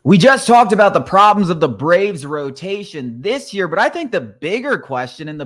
We just talked about the problems of the Braves rotation this year, but I think the bigger question and the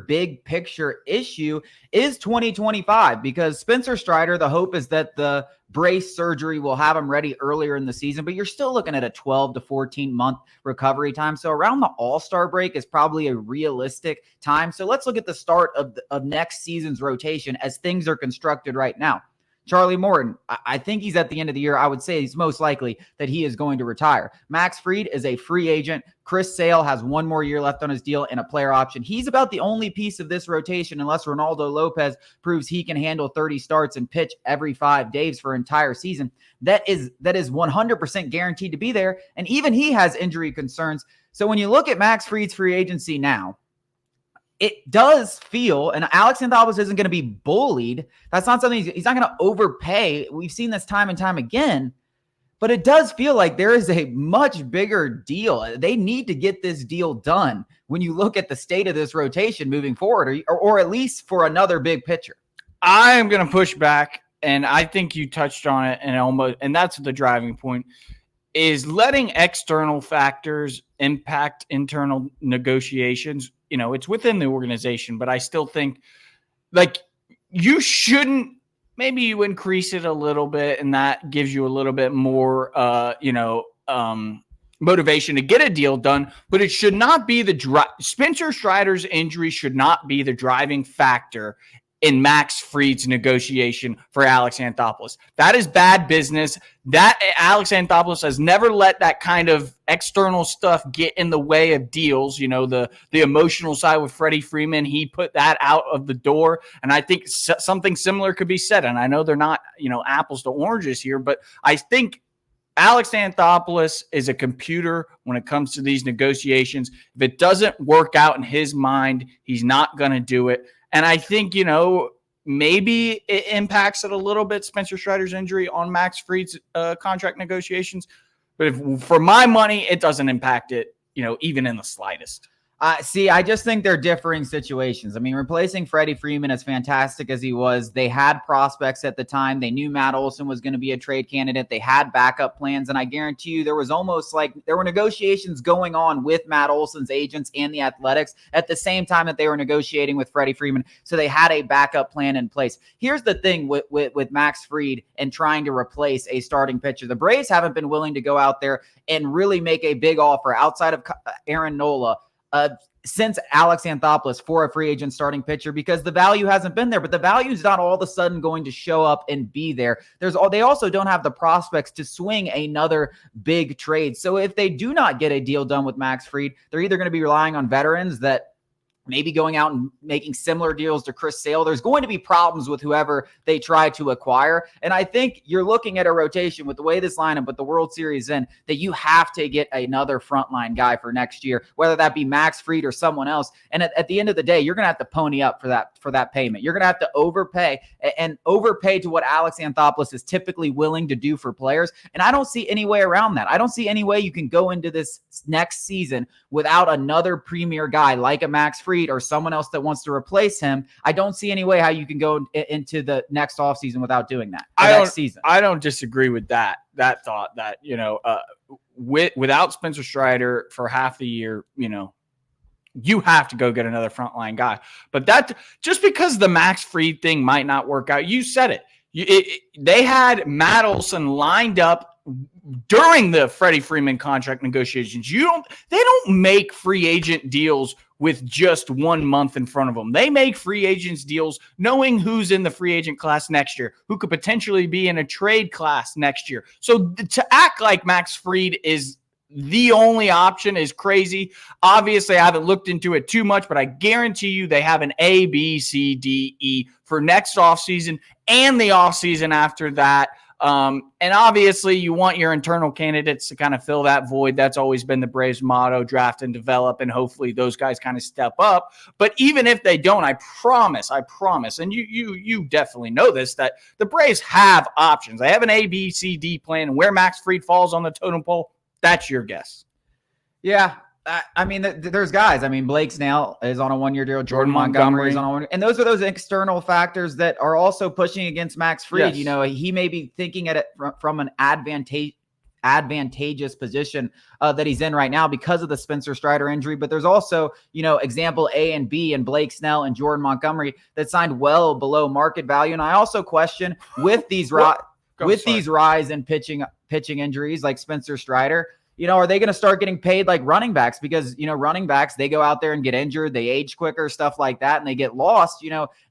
big picture issue is 2025 because Spencer Strider, the hope is that the brace surgery will have him ready earlier in the season, but you're still looking at a 12 to 14 month recovery time. So around the All-Star break is probably a realistic time. So let's look at the start of next season's rotation as things are constructed right now. Charlie Morton, I think he's at the end of the year. I would say he's most likely that he is going to retire. Max Fried is a free agent. Chris Sale has one more year left on his deal and a player option. He's about the only piece of this rotation, unless Ronaldo Lopez proves he can handle 30 starts and pitch every 5 days for an entire season. That is 100% guaranteed to be there. And even he has injury concerns. So when you look at Max Fried's free agency now, it does feel, and Alex Anthopoulos isn't going to be bullied. That's not something he's not going to overpay. We've seen this time and time again, but it does feel like there is a much bigger deal. They need to get this deal done when you look at the state of this rotation moving forward, or at least for another big pitcher. I am going to push back, and I think you touched on it, and that's the driving point, is letting external factors impact internal negotiations. You know, it's within the organization, but I still think like you shouldn't, maybe you increase it a little bit and that gives you a little bit more, motivation to get a deal done, but it should not be Spencer Strider's injury should not be the driving factor in Max Fried's negotiation for Alex Anthopoulos. That is bad business. That Alex Anthopoulos has never let that kind of external stuff get in the way of deals. You know, the emotional side with Freddie Freeman, he put that out of the door. And I think something similar could be said. And I know they're not, apples to oranges here, but I think Alex Anthopoulos is a computer when it comes to these negotiations. If it doesn't work out in his mind, he's not going to do it. And I think, maybe it impacts it a little bit, Spencer Strider's injury on Max Fried's contract negotiations. But for my money, it doesn't impact it, even in the slightest. I just think they're differing situations. I mean, replacing Freddie Freeman, as fantastic as he was, they had prospects at the time. They knew Matt Olson was going to be a trade candidate. They had backup plans. And I guarantee you there was almost like there were negotiations going on with Matt Olson's agents and the Athletics at the same time that they were negotiating with Freddie Freeman. So they had a backup plan in place. Here's the thing with Max Fried and trying to replace a starting pitcher. The Braves haven't been willing to go out there and really make a big offer outside of Aaron Nola since Alex Anthopoulos for a free agent starting pitcher because the value hasn't been there, but the value is not all of a sudden going to show up and be there. They also don't have the prospects to swing another big trade. So if they do not get a deal done with Max Fried, they're either going to be relying on veterans that maybe going out and making similar deals to Chris Sale. There's going to be problems with whoever they try to acquire. And I think you're looking at a rotation with the way this lineup, with the World Series in, that you have to get another frontline guy for next year, whether that be Max Fried or someone else. And at the end of the day, you're going to have to pony up for that payment. You're going to have to overpay to what Alex Anthopoulos is typically willing to do for players. And I don't see any way around that. I don't see any way you can go into this next season without another premier guy like a Max Fried or someone else that wants to replace him. I don't see any way how you can go into the next offseason without doing that. I don't disagree with that thought that, without Spencer Strider for half the year, you have to go get another frontline guy. But that just because the Max Fried thing might not work out, you said it. They had Matt Olson lined up during the Freddie Freeman contract negotiations. They don't make free agent deals with just 1 month in front of them. They make free agents deals knowing who's in the free agent class next year, who could potentially be in a trade class next year. So to act like Max Fried is the only option is crazy. Obviously, I haven't looked into it too much, but I guarantee you they have an A, B, C, D, E for next offseason and the offseason after that. And obviously you want your internal candidates to kind of fill that void. That's always been the Braves motto, draft and develop. And hopefully those guys kind of step up. But even if they don't, I promise, and you definitely know this, that the Braves have options. They have an A, B, C, D plan, and where Max Fried falls on the totem pole, that's your guess. Yeah. I mean, there's guys. I mean, Blake Snell is on a 1-year deal. Jordan Montgomery is on a 1-year. And those are those external factors that are also pushing against Max Fried. Yes. He may be thinking at it from an advantageous advantageous position that he's in right now because of the Spencer Strider injury. But there's also, example A and B and Blake Snell and Jordan Montgomery that signed well below market value. And I also question with these these rise in pitching injuries like Spencer Strider, are they going to start getting paid like running backs? Because, running backs, they go out there and get injured, they age quicker, stuff like that, and they get lost,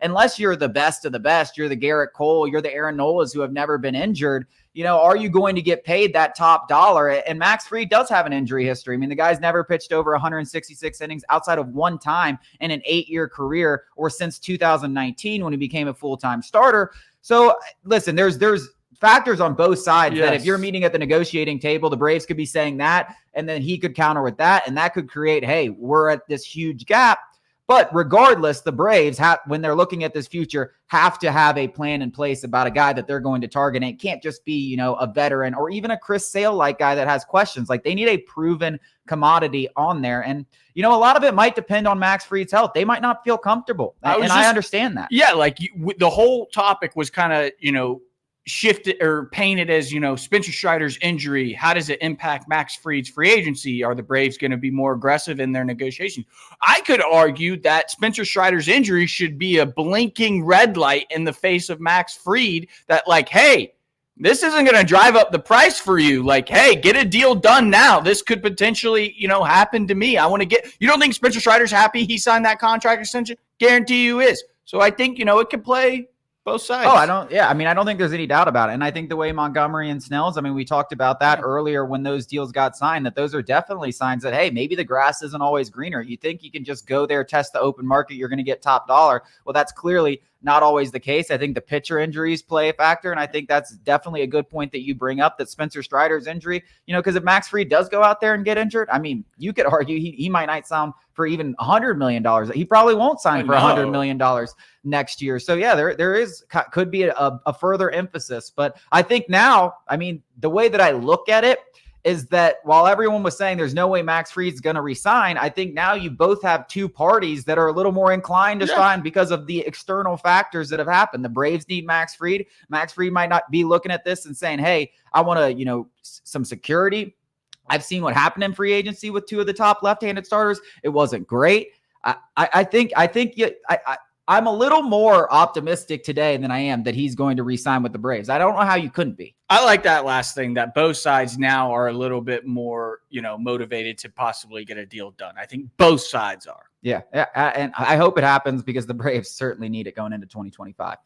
unless you're the best of the best, you're the Garrett Cole, you're the Aaron Nolas who have never been injured. Are you going to get paid that top dollar? And Max Fried does have an injury history. I mean, the guy's never pitched over 166 innings outside of one time in an 8-year career or since 2019 when he became a full-time starter. So listen, there's factors on both sides that if you're meeting at the negotiating table, the Braves could be saying that, and then he could counter with that, and that could create, hey, we're at this huge gap. But regardless, the Braves, when they're looking at this future, have to have a plan in place about a guy that they're going to target. And it can't just be, a veteran or even a Chris Sale-like guy that has questions. Like, they need a proven commodity on there. And, a lot of it might depend on Max Fried's health. They might not feel comfortable. I understand that. Yeah, like the whole topic was kind of, shifted or painted as, Spencer Strider's injury. How does it impact Max Fried's free agency? Are the Braves going to be more aggressive in their negotiations? I could argue that Spencer Strider's injury should be a blinking red light in the face of Max Fried that, like, hey, this isn't going to drive up the price for you. Like, hey, get a deal done now. This could potentially, happen to me. I want to get – you don't think Spencer Strider's happy he signed that contract extension? Guarantee you is. So I think, it could play – both sides. I don't think there's any doubt about it. And I think the way Montgomery and Snell's, we talked about that earlier when those deals got signed, that those are definitely signs that, hey, maybe the grass isn't always greener. You think you can just go there, test the open market, you're going to get top dollar. Well, that's clearly not always the case. I think the pitcher injuries play a factor. And I think that's definitely a good point that you bring up, that Spencer Strider's injury, because if Max Fried does go out there and get injured, you could argue he might not sign for even $100 million. He probably won't sign for $100 million next year. So yeah, there could be a further emphasis, but I think now, the way that I look at it is that while everyone was saying there's no way Max Fried's going to resign, I think now you both have two parties that are a little more inclined to sign because of the external factors that have happened. The Braves need Max Fried. Max Fried might not be looking at this and saying, hey, I want to, some security. I've seen what happened in free agency with two of the top left-handed starters. It wasn't great. I'm a little more optimistic today than I am that he's going to re-sign with the Braves. I don't know how you couldn't be. I like that last thing, that both sides now are a little bit more, motivated to possibly get a deal done. I think both sides are. Yeah. And I hope it happens because the Braves certainly need it going into 2025.